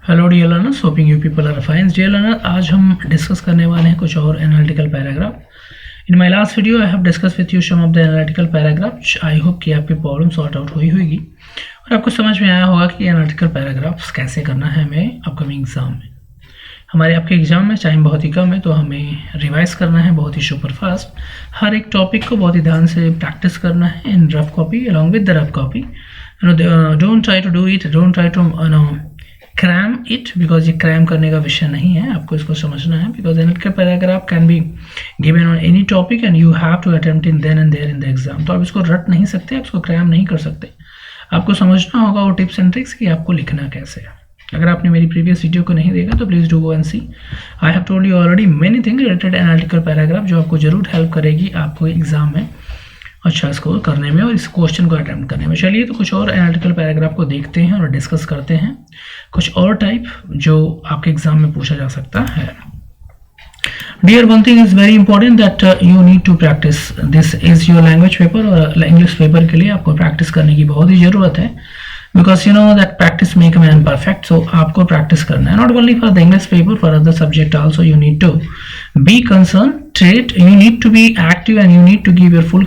Hello dear learners, hoping you people are fine. Dear learner, आज हम discuss करने वाले हैं कुछ और analytical paragraph. In my last video I have discuss with you some of the analytical paragraph. I hope कि आपकी problem sort out हुई होगी और आपको समझ में आया होगा कि एनालिटिकल पैराग्राफ्स कैसे करना है हमें अपकमिंग एग्जाम में। हमारे आपके एग्जाम में टाइम बहुत ही कम है, तो हमें रिवाइज करना है बहुत ही सुपर फास्ट। हर एक टॉपिक को बहुत ही ध्यान से प्रैक्टिस करना है in rough copy along with the rough copy. Don't try to do it, don't try to cram it, because ये क्रैम करने का विषय नहीं है। आपको इसको समझना है because analytical paragraph can be given on any topic and you have to attempt in then and there in the exam. तो आप इसको रट नहीं सकते, आप इसको क्रैम नहीं कर सकते। आपको समझना होगा वो टिप्स एंड ट्रिक्स कि आपको लिखना कैसे है। अगर आपने मेरी प्रीवियस वीडियो को नहीं देखा तो please do go and see. I have told you already many thing related analytical paragraph जो आपको जरूर हेल्प करेगी आपको एग्जाम में अच्छा स्कोर करने में और इस क्वेश्चन को अटेम्प्ट करने में। चलिए तो कुछ और एनालिटिकल पैराग्राफ को देखते हैं और डिस्कस करते हैं, कुछ और टाइप जो आपके एग्जाम में पूछा जा सकता है। Dear, one thing is very important that you need to practise. This is your language paper और इंग्लिश पेपर के लिए आपको प्रैक्टिस करने की बहुत ही जरूरत है because you know that practice make a man perfect. So आपको प्रैक्टिस करना है, not only for the English paper, for other subject also you need to be concentrate, you need to be active and you need to give your full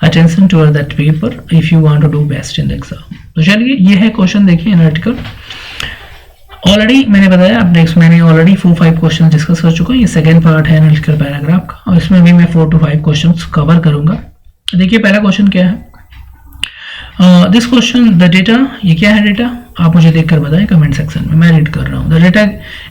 attention toward that paper if you want to do best in the exam. तो चलिए ये है question, देखिए analytical. Already मैंने बताया, अब next मैंने already 4-5 question discuss कर चुका हूँ। ये सेकेंड पार्ट है एनालिटिकल पैराग्राफ का और इसमें भी मैं 4 to 5 क्वेश्चन कवर करूंगा। देखिए पहला क्वेश्चन क्या है। दिस क्वेश्चन, द डेटा, ये क्या है डेटा, आप मुझे देखकर बताएं कमेंट सेक्शन में, मैं रीड कर रहा हूँ। The data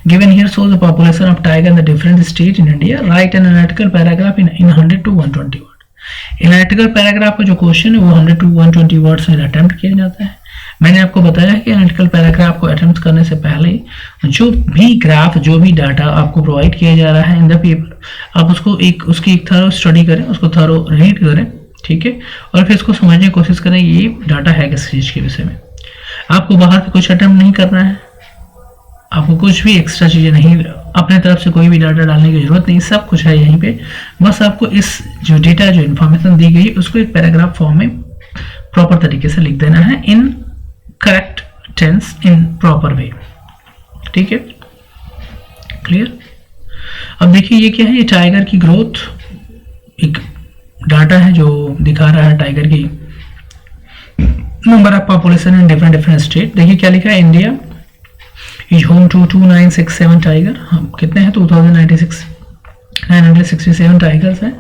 given here shows the population of tiger in the different state in India. Right an analytical paragraph in 100 to 120 word. Analytical paragraph का जो क्वेश्चन है वो 100 to 120 वर्ड्स में अटेम्प्ट किया जाता है। मैंने आपको बताया कि एनालिटिकल पैराग्राफ को अटेम्प्ट करने से पहले जो भी ग्राफ, जो भी डाटा आपको प्रोवाइड किया जा रहा है इन द पेपर, आप उसकी एक थरो स्टडी करें, उसको थरो रीड करें, ठीक है, और फिर इसको समझने की कोशिश करें ये डाटा है किस चीज के विषय में। आपको बाहर से कुछ अटेम्प्ट नहीं करना है, आपको कुछ भी एक्स्ट्रा चीजें नहीं, अपने तरफ से कोई भी डाटा डालने की जरूरत नहीं, सब कुछ है यहीं पे। बस आपको इस जो डेटा, जो इन्फॉर्मेशन दी गई उसको एक पैराग्राफ फॉर्म में प्रॉपर तरीके से लिख देना है in correct tense, in proper way, ठीक है, क्लियर। अब देखिए ये क्या है, ये टाइगर की ग्रोथ, एक डाटा है जो दिखा रहा है टाइगर की number of population in different state. देखिए क्या लिखा है, India is home to 2967 tiger. हम कितने हैं, 967 टाइगर्स हैं।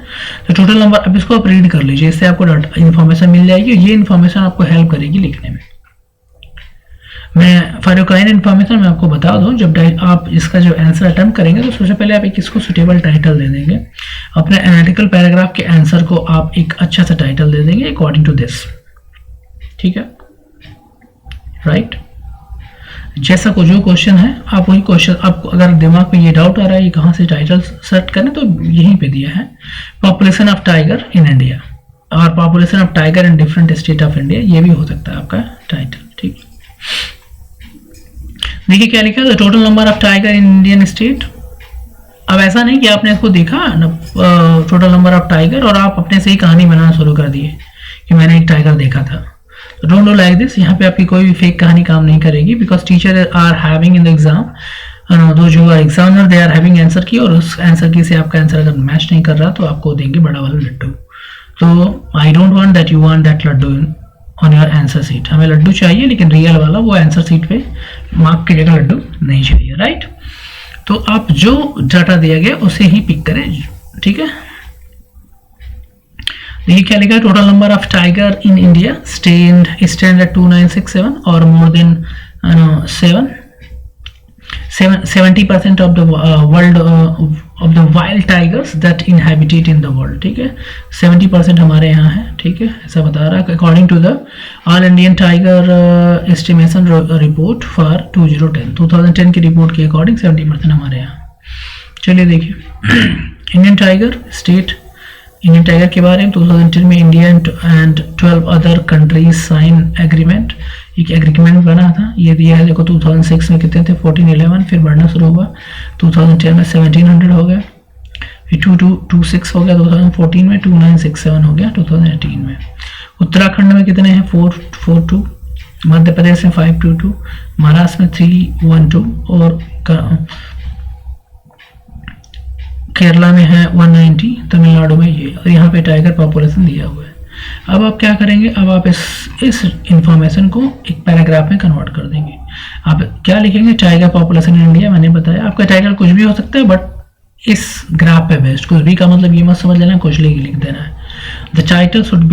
तो टोटल नंबर, अब इसको आप रीड कर लीजिए, इससे आपको इन्फॉर्मेशन मिल जाएगी। ये इन्फॉर्मेशन आपको हेल्प करेगी लिखने में। मैं फॉर योर काइंड इन्फॉर्मेशन मैं आपको बता दूं, जब आप इसका जो आंसर अटेम्प्ट करेंगे तो सबसे पहले आप एक इसको सुटेबल टाइटल दे देंगे। अपने एनालिटिकल पैराग्राफ के आंसर को आप एक अच्छा सा टाइटल दे देंगे अकॉर्डिंग टू दिस, ठीक है, राइट। जैसा को जो क्वेश्चन है आप वही क्वेश्चन, आपको अगर दिमाग में ये डाउट आ रहा है ये कहाँ से टाइटल सर्च करें, तो यहीं पे दिया है population of tiger in India और population of tiger in different state of India, ये भी हो सकता है आपका टाइटल, ठीक है। देखिए क्या लिखा है, the total number of tiger in Indian state. अब ऐसा नहीं कि आपने इसको देखा टोटल नंबर ऑफ टाइगर और आप अपने से ही कहानी बनाना शुरू कर दिए कि मैंने एक टाइगर देखा था। Don't do like this. यहाँ पे आपकी कोई भी फेक कहानी काम नहीं करेगी because teacher are having in the exam, दो जो examiner they are having answer key, और उस आंसर की से आपका आंसर अगर मैच नहीं कर रहा तो आपको देंगे बड़ा वाला लड्डू। तो I don't want that you want that laddu on your answer sheet. हमें लड्डू चाहिए लेकिन रियल वाला, वो आंसर सीट पे मार्क की जगह लड्डू नहीं चाहिए, राइट। तो आप जो डाटा दिया गया उसे ही पिक करें, ठीक है। देखिए क्या लिखा है, total number of tiger in India stand at 2967 और more than 70% of the world of the wild tigers that inhabit in the world, ठीक है। 70% हमारे यहाँ है, ठीक है, ऐसा बता रहा है according to the all Indian tiger estimation report for 2010 की रिपोर्ट के अकॉर्डिंग 70% हमारे यहाँ। चलिए देखिए Indian tiger state, Indian tiger के बारे में 2010 में India and 12 other countries sign agreement, एक एग्रीमेंट बना था, ये दिया है। देखो 2006 में कितने थे, 1411, फिर बढ़ना शुरू हुआ 2010 में 1700 हो गया, फिर 2226 हो गया 2014 में, 2967 हो गया 2018 में। उत्तराखंड में कितने हैं, 442, मध्य प्रदेश में 522, महाराष्ट्र में 312 और केरला में है 190, तमिलनाडु में ये, और यहाँ पे टाइगर पॉपुलेशन दिया हुआ है। अब आप क्या करेंगे, अब आप इस इंफॉर्मेशन को एक पैराग्राफ में कन्वर्ट कर देंगे। आप क्या लिखेंगे, टाइगर पॉपुलेशन इन इंडिया, मैंने बताया आपका टाइगर कुछ भी हो सकता है, बट इस ग्राफ पे बेस्ड, कुछ भी का मतलब ये मत समझ लेना कुछ लिख देना है। The title should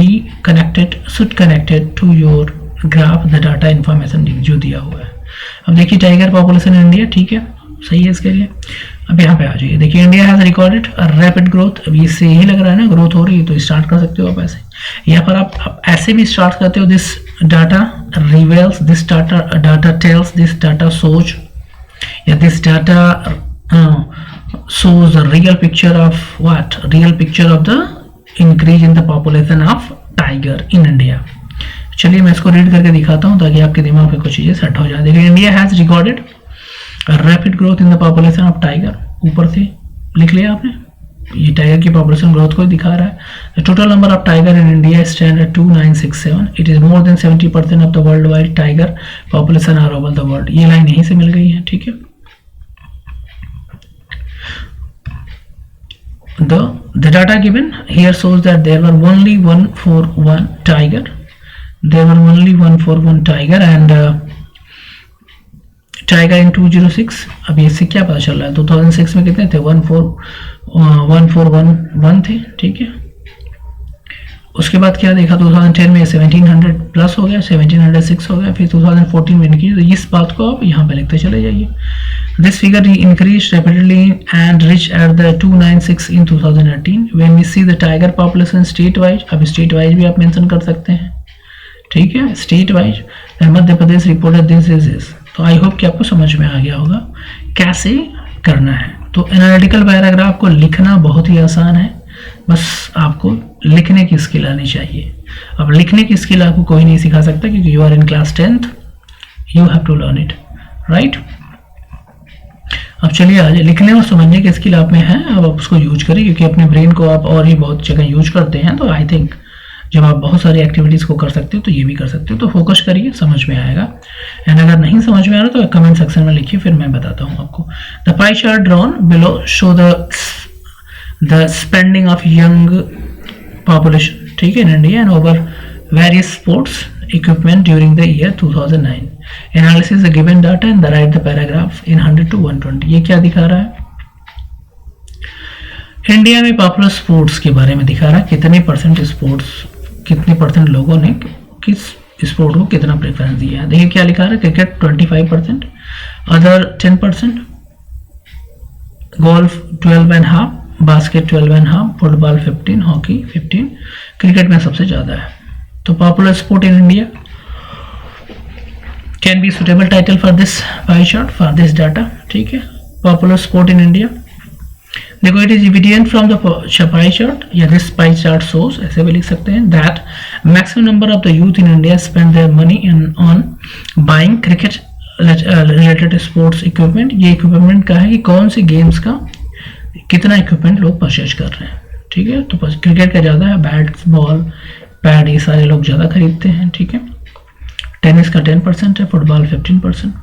connected to your graph the data information जो दिया हुआ है। अब देखिए टाइगर पॉपुलेशन इन इंडिया, ठीक है, सही है इसके लिए। अब यहाँ पे आ जाइए, देखिए India has recorded rapid growth. अब इससे यही लग रहा है ना ग्रोथ हो रही है, तो स्टार्ट कर सकते हो आप ऐसे। यहाँ पर आप ऐसे भी स्टार्ट करते हो, this data reveals, this data tells, this data shows, या this data shows the real picture of what? Real picture of the increase in the population of tiger in India. चलिए मैं इसको रीड करके दिखाता हूँ ताकि आपके दिमाग में कुछ चीजें सेट हो जाए। देखिए India has recorded rapid growth in the population of tiger, ऊपर से लिख लिया आपने, ये टाइगर की पॉपुलेशन ग्रोथ को दिखा रहा है। The total number of tiger in India stand at 2967, it is more than 70% of the world wide tiger population are over the world. ये लाइन यहीं से मिल गई है, ठीक है। The data given here shows that there were only 141 tiger. There were only 141 tiger and tiger in 206. अब इससे क्या पता चल रहा है, 2006 में कितने थे, 141 थे, ठीक है। उसके बाद क्या देखा, 2010 में 1700 प्लस हो गया, 1706 हो गया, फिर 2014 में इंक्रीज। तो इस बात को आप यहाँ पे लिखते चले जाइए। This figure increased rapidly and reached at the 296 in 2018. When we see the tiger population state-wise, अब state-wise भी आप मेंशन कर सकते हैं, ठीक है, state-wise, Madhya Pradesh reported this is. तो आई होप कि आपको समझ में आ गया होगा कैसे करना है। तो एनालिटिकल पैराग्राफ को लिखना बहुत ही आसान है, बस आपको लिखने की स्किल आनी चाहिए। अब लिखने की स्किल आपको कोई नहीं सिखा सकता क्योंकि you are in class 10th, you have to learn it, right. अब चलिए आज लिखने और समझने की स्किल आप में है, अब आप उसको यूज करें क्योंकि अपने ब्रेन को आप और ही बहुत जगह यूज करते हैं। तो आई थिंक जब आप बहुत सारी एक्टिविटीज़ को कर सकते हो तो ये भी कर सकते हो। तो फोकस करिए, समझ में आएगा। एंड अगर नहीं समझ में आ रहा तो कमेंट सेक्शन में लिखिए, फिर मैं बताता हूँ आपको। The pie chart drawn below show the spending of young population, ठीक है, in India and over various sports equipment during the year 2009. Analysis the given data and write the paragraph in 100 to 120. ये क्या दिखा रहा है, India में popular sports के बारे में दिखा रहा है, कितने परसेंट स्पोर्ट्स, कितने परसेंट लोगों ने किस स्पोर्ट को कितना प्रेफरेंस दिया है। देखिए क्या लिखा रहा है, cricket 25%, other 10%, golf 12.5%, basket 12.5%, football 15%, hockey 15%, cricket में सबसे ज़्यादा है। तो popular sport in India can be suitable title for this pie chart, for this data, ठीक है। पॉपुलर स्पोर्ट इन इंडिया, देखो it is evident from the pie chart या this pie chart shows, ऐसे भी लिख सकते हैं, that maximum number of the youth in India spend their money on buying cricket related sports equipment. ये equipment का है कि कौन से गेम्स का कितना इक्विपमेंट लोग परचेज कर रहे हैं, ठीक है। तो क्रिकेट का ज़्यादा है, बैट बॉल पैड ये सारे लोग ज़्यादा खरीदते हैं, ठीक है। टेनिस का 10% है, football 15%,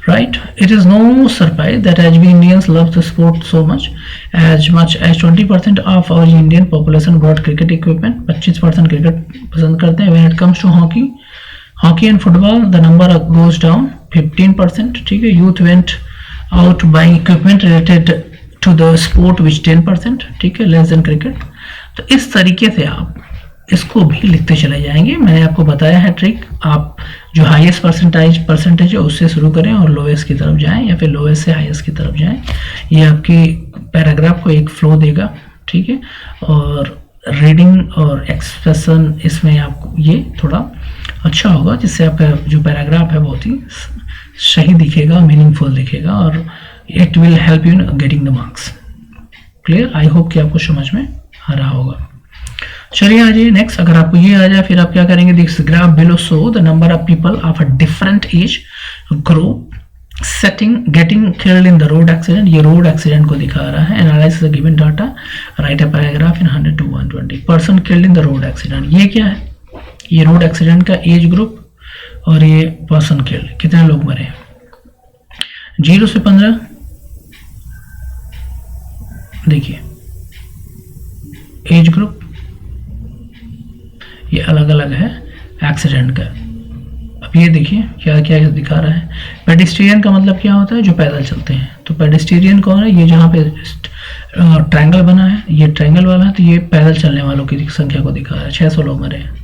right. It is no surprise that as we Indians love the sport so much as 20% of our Indian population bought cricket equipment. 25% cricket पसंद करते हैं। When it comes to hockey and football the number goes down 15%, ठीक है। Youth went out buying equipment related to the sport which 10%, ठीक है, less than cricket. तो इस तरीके से आप इसको भी लिखते चले जाएंगे। मैंने आपको बताया है ट्रिक, आप जो हाईएस्ट परसेंटेज है उससे शुरू करें और लोएस्ट की तरफ जाएं या फिर लोएस्ट से हाईएस्ट की तरफ जाएं। ये आपकी पैराग्राफ को एक फ्लो देगा, ठीक है। और रीडिंग और एक्सप्रेशन इसमें आपको ये थोड़ा अच्छा होगा, जिससे आपका जो पैराग्राफ है बहुत ही सही दिखेगा, मीनिंगफुल दिखेगा और it will help you in getting the marks. Clear, I hope कि आपको समझ में आ रहा होगा। चलिए आ जाइए नेक्स्ट। अगर आपको ये आ जाए फिर आप क्या करेंगे, this graph below show the number of people of a different age group getting killed in the road accident. ये रोड एक्सीडेंट को दिखा रहा है। Analyse the given data, right a paragraph in 100 to 120। Person killed in the road accident, ये क्या है, ये road accident का एज ग्रुप और ये पर्सन किल्ड, कितने लोग मरे। 0 से 15 देखिए एज ग्रुप, ये अलग अलग है एक्सीडेंट का। अब ये देखिए क्या क्या दिखा रहा है। पेडिस्ट्रियन का मतलब क्या होता है, जो पैदल चलते हैं। तो पेडिस्ट्रियन कौन है, ये जहाँ पे ट्रायंगल बना है, ये ट्रायंगल वाला है, तो ये पैदल चलने वालों की संख्या को दिखा रहा है। 600 लोग मरे हैं।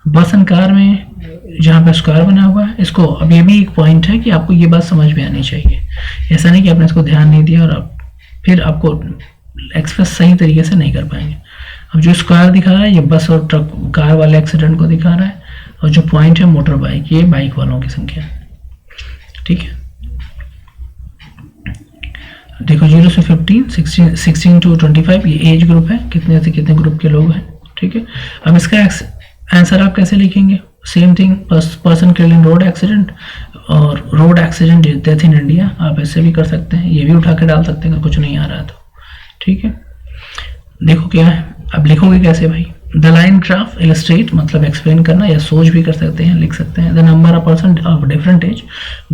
बस एंड कार में जहाँ पे स्क्वायर बना हुआ है, इसको अब ये भी एक पॉइंट है कि आपको ये बात समझ में आनी चाहिए। ऐसा नहीं कि आपने इसको ध्यान नहीं दिया और अब फिर आपको एक्सप्रेस सही तरीके से नहीं कर पाएंगे। अब जो स्क्वायर दिखा रहा है ये बस और ट्रक कार वाले एक्सीडेंट को दिखा रहा है, और जो पॉइंट है मोटर बाइक, ये बाइक वालों की संख्या। ठीक है, देखो 0 से 15, 16 to 25 ये एज ग्रुप है, कितने से कितने ग्रुप के लोग हैं। ठीक है, अब इसका आंसर आप कैसे लिखेंगे, same thing, person killed in road accident और road accident death in India, आप ऐसे भी कर सकते हैं, ये भी उठा के डाल सकते हैं अगर कुछ नहीं आ रहा तो। ठीक है, देखो क्या है, अब लिखोगे कैसे भाई। द लाइन ग्राफ इलस्ट्रेट मतलब एक्सप्लेन करना, या सोच भी कर सकते हैं, लिख सकते हैं। The number of person of different age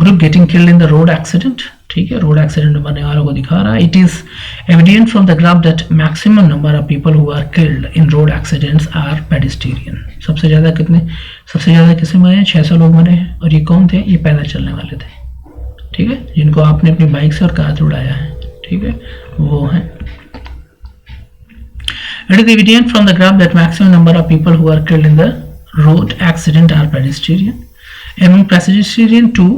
group getting killed in the road accident. ठीक है, रोड एक्सीडेंट मरने वालों को दिखा रहा है। It is evident from the graph that maximum number of people who are killed in road accidents are pedestrian. सबसे ज्यादा किससे मरे हैं, 600 लोग मरे हैं। और ये कौन थे, ये पैदल चलने वाले थे। ठीक है, जिनको आपने अपनी बाइक से और कार से उड़ाया है। ठीक है, वो है। It is evident from the graph that maximum number of people who are killed in the road accident are pedestrian. Among pedestrian, 2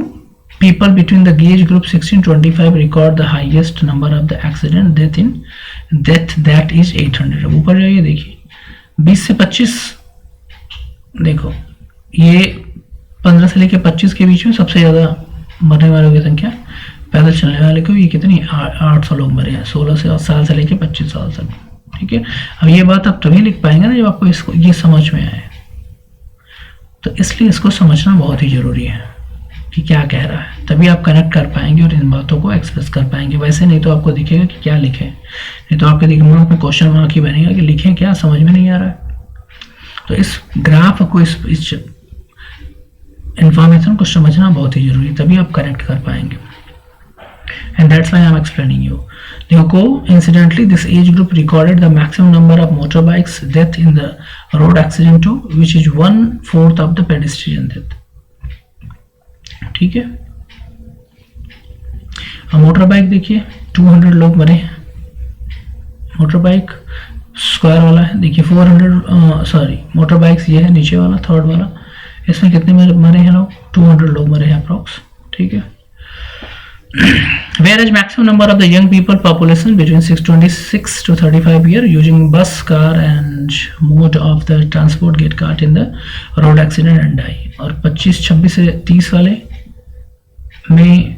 people between the age group 16 to 25 record the highest number of the accident death that is 800. अब ऊपर जाइए देखिए 20 से 25, देखो ये 15 से लेकर 25 के बीच में सबसे ज़्यादा मरने वालों की संख्या पैदल चलने वाले को, ये कितनी 800 लोग मरे हैं 16 साल से लेकर 25 साल तक। ठीक है, अब ये बात आप तभी लिख पाएंगे ना जब आपको इसको ये समझ में आए। तो इसलिए इसको समझना बहुत ही जरूरी है कि क्या कह रहा है, तभी आप कनेक्ट कर पाएंगे और इन बातों को एक्सप्रेस कर पाएंगे। वैसे नहीं तो आपको दिखेगा कि क्या लिखें, नहीं तो आपके दिमाग में क्वेश्चन मार्क ही बनेगा कि लिखें क्या, समझ में नहीं आ रहा है। तो इस ग्राफ को, इस इंफॉर्मेशन को समझना बहुत ही जरूरी, तभी आप कनेक्ट कर पाएंगे। And that's why I'm explaining you. Coincidentally, this age group recorded the maximum number of motorbikes death in the road accident too, which is 1/4 of the pedestrian death. ठीक है, अब मोटर बाइक देखिए 200 लोग मरे हैं। Motor bike square वाला है, देखिए 400 मोटर बाइक्स ये है नीचे वाला थर्ड वाला, इसमें कितने मरे हैं लोग, 200 लोग मरे हैं अप्रॉक्स। ठीक है, whereas maximum number of the young people population between 26 to 35 year using bus, car and mode of the transport get caught in the road accident and die. और 26 से 30 वाले में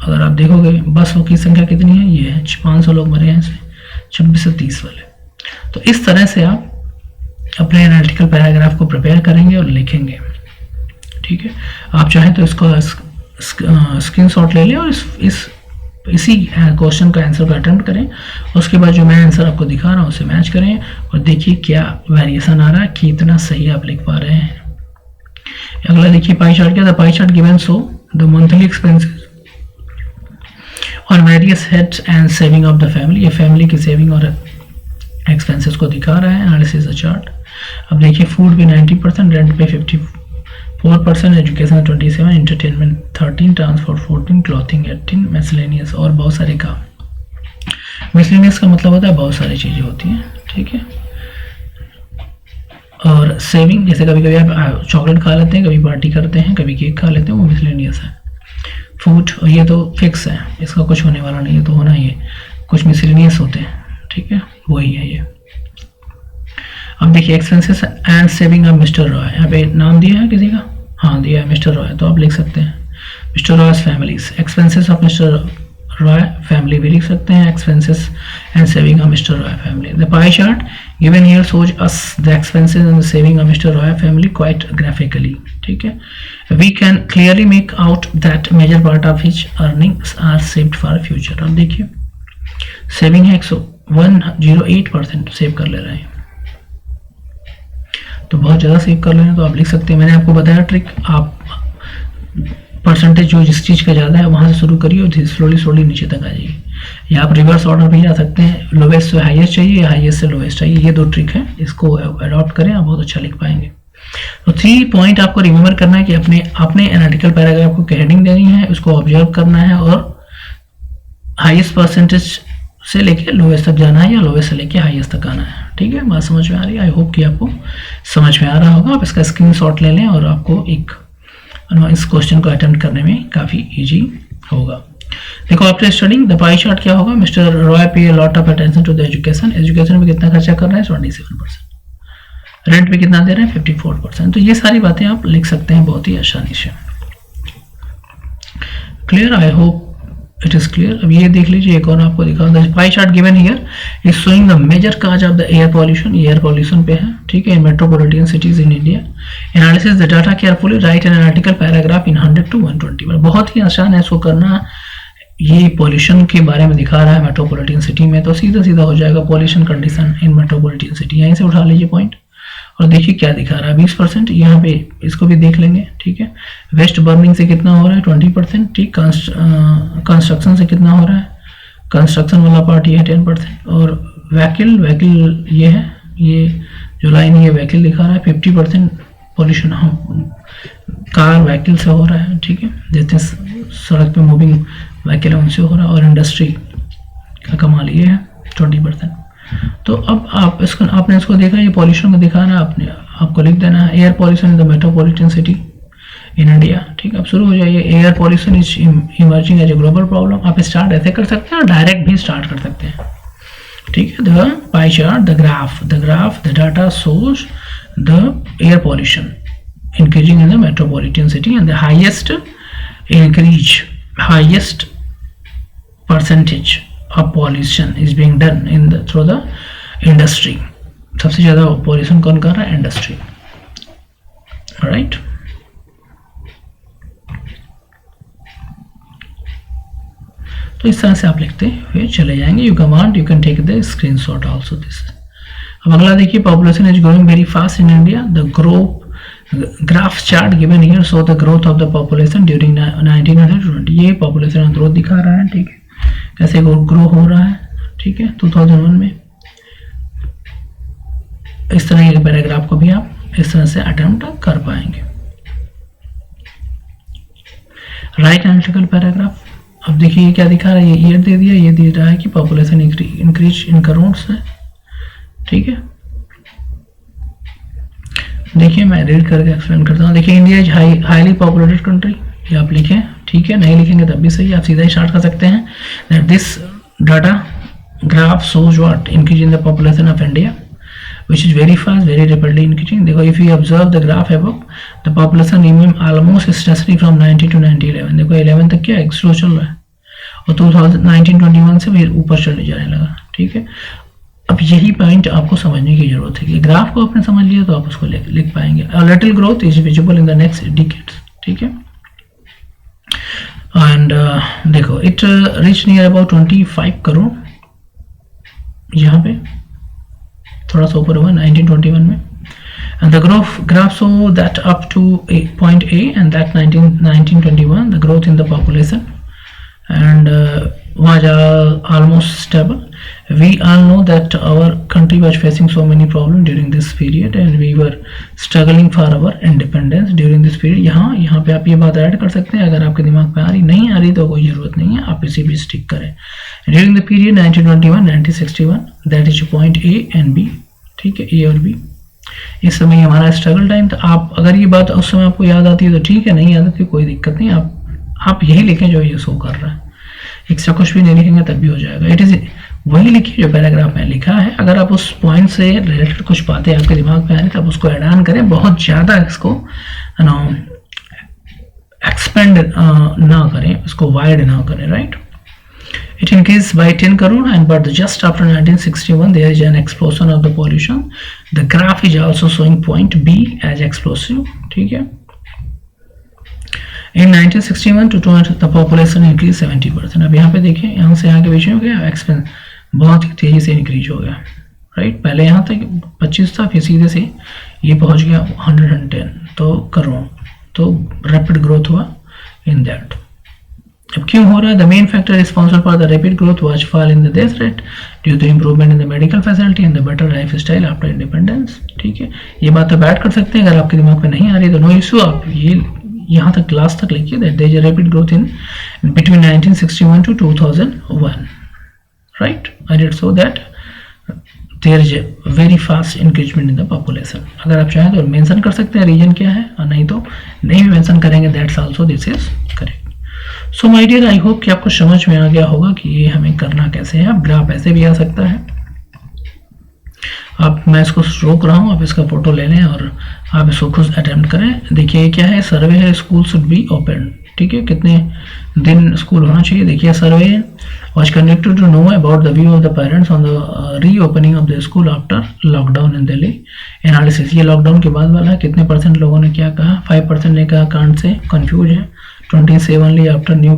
अगर आप देखोगे बसों की संख्या कितनी है, ये है 500 लोग मरे हैं इसमें 26 से 30 वाले। तो इस तरह से आप अपने एनालिटिकल पैराग्राफ को प्रिपेयर करेंगे और लिखेंगे। ठीक है, आप चाहें तो इसको स्क्रीनशॉट ले लें और इसी क्वेश्चन का आंसर को अटेम्प्ट करें। उसके बाद जो मैं आंसर आपको दिखा रहा हूँ उसे मैच करें और देखिए क्या वेरिएशन आ रहा है, कितना सही आप लिख पा रहे हैं। अगला देखिए पाई चार्ट क्या था, पाई chart given so the monthly expenses on various heads and saving of the family. ये फैमिली की सेविंग और एक्सपेंसेस को दिखा रहा है, एनालिसिस द चार्ट। अब देखिए फूड पे 90%, रेंट पे 54%, education 27%, entertainment 13%, transport 14%, clothing 18%, miscellaneous और बहुत सारे काम। मिसलेनियस का मतलब होता है बहुत सारी चीज़ें होती हैं। ठीक है, और सेविंग जैसे कभी कभी आप चॉकलेट खा लेते हैं, कभी पार्टी करते हैं, कभी केक खा लेते हैं, वो मिसलेनियस है। फूड और ये तो फिक्स है, इसका कुछ होने वाला नहीं है, तो होना ही है। कुछ मिसलेनियस होते हैं, ठीक है, वही है ये। अब देखिए expenses and saving of Mr Roy, यहाँ पे नाम दिया है किसी का, हाँ दिया है मिस्टर रॉय, तो आप लिख सकते हैं Mr Roy's families. Expenses of Mr Roy family भी लिख सकते हैं, expenses and saving of Mr Roy family. The pie chart given here shows us the expenses and the saving of Mr. Roy family quite graphically. ठीक है, we can clearly make out that major part of his earnings are saved for future. अब देखिए saving है 108% save कर ले रहे हैं, तो बहुत ज़्यादा सेव कर लेना, तो आप लिख सकते हैं। मैंने आपको बताया ट्रिक, आप परसेंटेज जो जिस चीज़ का ज़्यादा है वहाँ से शुरू करिए और स्लोली नीचे तक आ जाइए। या आप रिवर्स ऑर्डर भी जा सकते हैं, लोवेस्ट से हाईएस्ट चाहिए या हाईएस्ट से लोवेस्ट चाहिए, ये 2 ट्रिक है, इसको अडॉप्ट करें, आप बहुत अच्छा लिख पाएंगे। तो 3 पॉइंट आपको रिमेंबर करना है कि अपने एनालिटिकल पैराग्राफ को हेडिंग देनी है, उसको ऑब्जर्व करना है और हाईएस्ट परसेंटेज से लेके लोवेस्ट तक जाना है या लोवेस्ट से लेके हाईएस्ट तक आना है। ठीक है, बात समझ में आ रही है? आई होप कि आपको समझ में आ रहा होगा। आप इसका स्क्रीनशॉट ले लें और आपको इस क्वेश्चन को अटेम्प्ट करने में काफ़ी इजी होगा। देखो, after studying the pie chart क्या होगा, Mister Roy pay lot of attention to the education में कितना खर्चा कर रहे हैं 27%, रेंट पे कितना दे रहे हैं 54%। तो ये सारी बातें आप लिख सकते हैं बहुत ही आसानी से। Clear? I hope it is clear. अब ये देख लीजिए, एक और आपको दिखा, the pie chart given here is showing the major cause of the air pollution. Air pollution पे है, ठीक है, in metropolitan cities in India. Analysis the data carefully, write an analytical paragraph in 100 to 120 word. बहुत ही आसान है इसको करना। ये पॉल्यूशन के बारे में दिखा रहा है मेट्रोपॉलिटन सिटी में, तो सीधा हो जाएगा pollution condition in metropolitan city. यहीं से उठा लीजिए पॉइंट और देखिए क्या दिखा रहा है, 20%। यहाँ पे इसको भी देख लेंगे, ठीक है। वेस्ट बर्निंग से कितना हो रहा है 20%, ठीक। कंस्ट्रक्शन से कितना हो रहा है, कंस्ट्रक्शन वाला पार्ट ये है 10%। और व्हीकल ये है, ये जो लाइन है ये व्हीकल दिखा रहा है, 50% पॉल्यूशन कार व्हीकल से हो रहा है, ठीक है। जितने सड़क पे मूविंग व्हीकल है उनसे हो रहा है। और इंडस्ट्री का कमाल ये है 20%। तो अब आपने इसको देखा, ये पॉल्यूशन को दिखाना है, आपको लिख देना है air pollution in the metropolitan city in India, ठीक है। अब शुरू हो जाइए। Air pollution is emerging as a global problem. आप स्टार्ट ऐसे कर सकते हैं और डायरेक्ट भी स्टार्ट कर सकते हैं, ठीक है। The pie chart, the graph, the data shows the air pollution increasing in the metropolitan city and the highest percentage of pollution is being done through the industry. सबसे ज़्यादा पॉल्यूशन कौन कर रहा है? Industry, right. तो इस तरह से आप लिखते हुए चले जाएंगे। You can take the screenshot also this. अब अगला देखिए, population is growing very fast in India. The graph chart given here show the growth of the population during 1920। ये पॉपुलेशन ग्रोथ दिखा रहा है, ठीक है, कैसे ग्रो हो रहा है, ठीक है, 2001 में। इस तरह के पैराग्राफ को भी आप इस तरह से अटेम्प्ट कर पाएंगे। Right analytical paragraph. अब देखिए क्या दिखा रहा है, ये ईयर दे दिया, ये दे रहा है कि पॉपुलेशन इंक्रीज इन करोड्स है, ठीक है। देखिए मैं रीड करके एक्सप्लेन करता हूँ। देखिए, India is highly populated country, ये आप लिखें, ठीक है। नहीं लिखेंगे तब भी सही, आप सीधा ही स्टार्ट कर सकते हैं। That this data graph shows what increase in the population of India which is very fast, very rapidly increasing. देखो, if you observe the graph above, the population remain almost stationary from 90 to 1911। देखो 11 तक क्या slow चल रहा है और 1921 से फिर ऊपर चले जाने लगा, ठीक है। अब यही पॉइंट आपको समझने की जरूरत है कि ग्राफ को आपने समझ लिया तो आप उसको लिख पाएंगे। A little growth is visible in the next decades, ठीक है। एंड देखो, it reach near about 25 crore, यहाँ पे थोड़ा सा ऊपर हुआ 1921 में। And the graph show that up two point A and that 1921 the growth in the population and was almost stable. We all know that our country was facing so many problems during this period and we were struggling for our independence during this period. यहाँ पे आप ये बात add कर सकते हैं। अगर आपके दिमाग पे आ रही नहीं आ रही तो कोई ज़रूरत नहीं है, आप इसे भी स्टिक करें। During the period 1921-1961 that is point A and B, ठीक है, A और B। इस समय हमारा स्ट्रगल टाइम था। आप अगर ये बात उस समय आपको याद आती है तो ठीक है, नहीं याद आती कोई दिक्कत नहीं, आप यही लिखें जो ये शो कर रहा है। एक्स्ट्रा कुछ भी नहीं लिखेंगे तब भी हो जाएगा। इट इज वही लिखिए जो पैराग्राफ में लिखा है। अगर आप उस पॉइंट से रिलेटेड कुछ बातें आपके दिमाग में आ रही तब उसको ऐड ऑन करें, बहुत ज़्यादा इसको एक्सपेंड ना करें, इसको वाइड ना करें, right. It increased by 10 crore and but just after 1961 there is an explosion of the pollution. The graph is also showing point B as explosive, ठीक है। In 1961 to 20 the population increased 70%। अब यहाँ पे देखिए, यहाँ से आगे बीच में क्या एक्सपेंस बहुत ही तेजी से इंक्रीज हो गया, राइट। पहले यहाँ तक 25 था, फिर सीधे से ये पहुँच गया 110 तो करोड़, तो रैपिड ग्रोथ हुआ इन दैट। अब क्यों हो रहा है? The main factor responsible for the rapid growth was fall in the death rate due to improvement in the medical facility and the better life style after independence. ठीक है, ये बात आप ऐड कर सकते हैं, अगर आपके दिमाग में नहीं आ रही तो नो इशू, आप ये यहाँ तक क्लास तक लिखिए that there is a rapid growth in between 1961 to 2001, right. I did so that there is a very fast increasement in the population. अगर आप चाहें तो मेंशन कर सकते हैं रीजन क्या है, और नहीं तो नहीं भी मेंशन करेंगे, that's also this is correct. So my dear, I hope कि आपको समझ में आ गया होगा कि ये हमें करना कैसे है। अब ग्राफ ऐसे भी आ सकता है, आप, मैं इसको रोक रहा हूँ, आप इसका फोटो ले लें और आप इसको खुद अटेम्प्ट करें। देखिए ये क्या है, सर्वे है, स्कूल शुड बी ओपन। ठीक है, कितने दिन स्कूल होना चाहिए। देखिए survey was conducted to know about the view of the parents on the reopening of the school after lockdown in Delhi. Analysis, ये लॉकडाउन के बाद वाला है, कितने % लोगों ने क्या कहा, 5% ने कहा कांट से कंफ्यूज है, 27 आफ्टर न्यू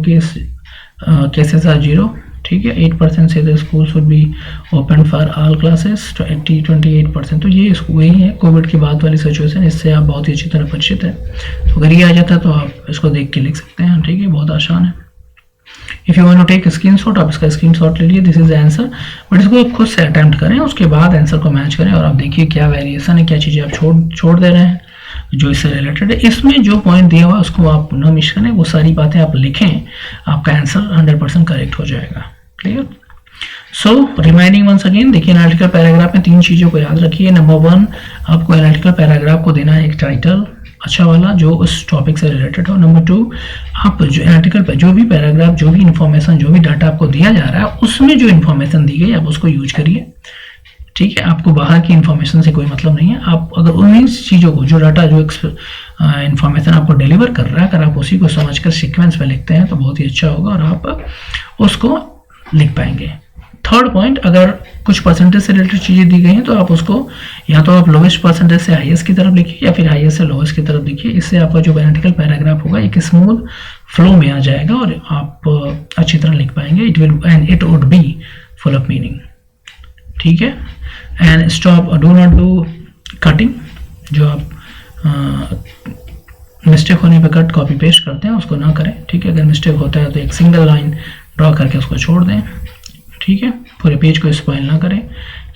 केसेस आर 0। ठीक है, 8% से the school should be open for all classes, 28%। तो ये वही है कोविड के बाद वाली सिचुएशन, इससे आप बहुत ही अच्छी तरह परिचित है। तो अगर ये आ जाता है तो आप इसको देख के लिख सकते हैं। ठीक है, बहुत आसान है। If you want to take screenshot, आप इसका स्क्रीनशॉट ले लीजिए, दिस इज आंसर, बट इसको आप खुद से अटेम्प्ट करें, उसके बाद आंसर को मैच करें और आप देखिए क्या वेरिएशन है, क्या चीज़ें आप छोड़ दे रहे हैं जो इससे रिलेटेड है। इसमें जो पॉइंट दिया हुआ उसको आप न मिस करें, वो सारी बातें आप लिखें, आपका आंसर 100% करेक्ट हो जाएगा। क्लियर? सो रिमाइंडिंग वंस अगेन, देखिए एनालिटिकल पैराग्राफ में 3 चीज़ों को याद रखिए। नंबर 1, आपको एनालिटिकल पैराग्राफ को देना है एक टाइटल अच्छा वाला जो उस टॉपिक से रिलेटेड हो। नंबर 2, आप जो एनालिटिकल जो भी पैराग्राफ, जो भी इंफॉर्मेशन, जो भी डाटा आपको दिया जा रहा है, उसमें जो इन्फॉर्मेशन दी गई आप उसको यूज करिए। ठीक है, आपको बाहर की इन्फॉर्मेशन से कोई मतलब नहीं है। आप अगर उन्हीं चीज़ों को, जो डाटा, जो इन्फॉर्मेशन आपको डिलीवर कर रहा है, अगर आप उसी को समझकर सीक्वेंस में लिखते हैं तो बहुत ही अच्छा होगा और आप उसको लिख पाएंगे। थर्ड पॉइंट, अगर कुछ परसेंटेज से रिलेटेड चीज़ें दी गई हैं तो आप उसको या तो आप लोवेस्ट परसेंटेज से हाईएस्ट की तरफ लिखिए या फिर हाईएस्ट से लोवेस्ट की तरफ लिखिए। इससे आपका जो एनालिटिकल पैराग्राफ होगा एक स्मूथ फ्लो में आ जाएगा और आप अच्छी तरह लिख पाएंगे। It would be full of meaning. ठीक है, and stop, do not do cutting, जो आप मिस्टेक होने पे कट कॉपी पेस्ट करते हैं उसको ना करें। ठीक है, अगर मिस्टेक होता है तो एक सिंगल लाइन ड्रॉ करके उसको छोड़ दें। ठीक है, पूरे पेज को स्पॉइल ना करें।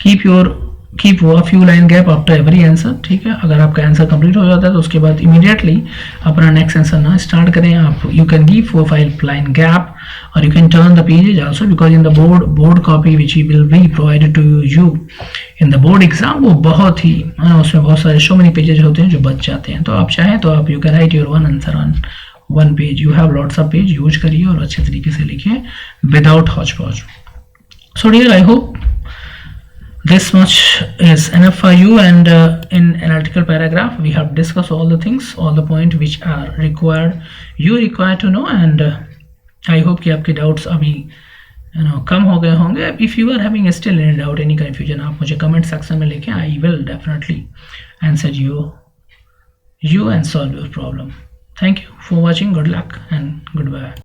Keep a few line gap after every answer. ठीक है, अगर आपका आंसर कंप्लीट हो जाता है तो उसके बाद इमीडिएटली अपना नेक्स्ट आंसर ना स्टार्ट करें। आप you can give 4-5 line gap और you can turn the pages also, because in the board copy which will be provided to you in the board exam, वो बहुत ही उसमें बहुत सारे सो मेनी पेजेज होते हैं जो बच जाते हैं। तो आप चाहें तो आप you can write your one answer on 1 page. You have lots of page, use करिए और अच्छे तरीके से लिखिए विदाउट हॉच पॉच। So dear, I hope this much is enough for you, and in analytical paragraph we have discussed all the things, all the points which are you require to know, and I hope कि आपके doubts अभी कम हो गए होंगे। If you are having still any doubt, any confusion, आप मुझे comment section में लिखें, I will definitely answer you and solve your problem. Thank you for watching, good luck and goodbye.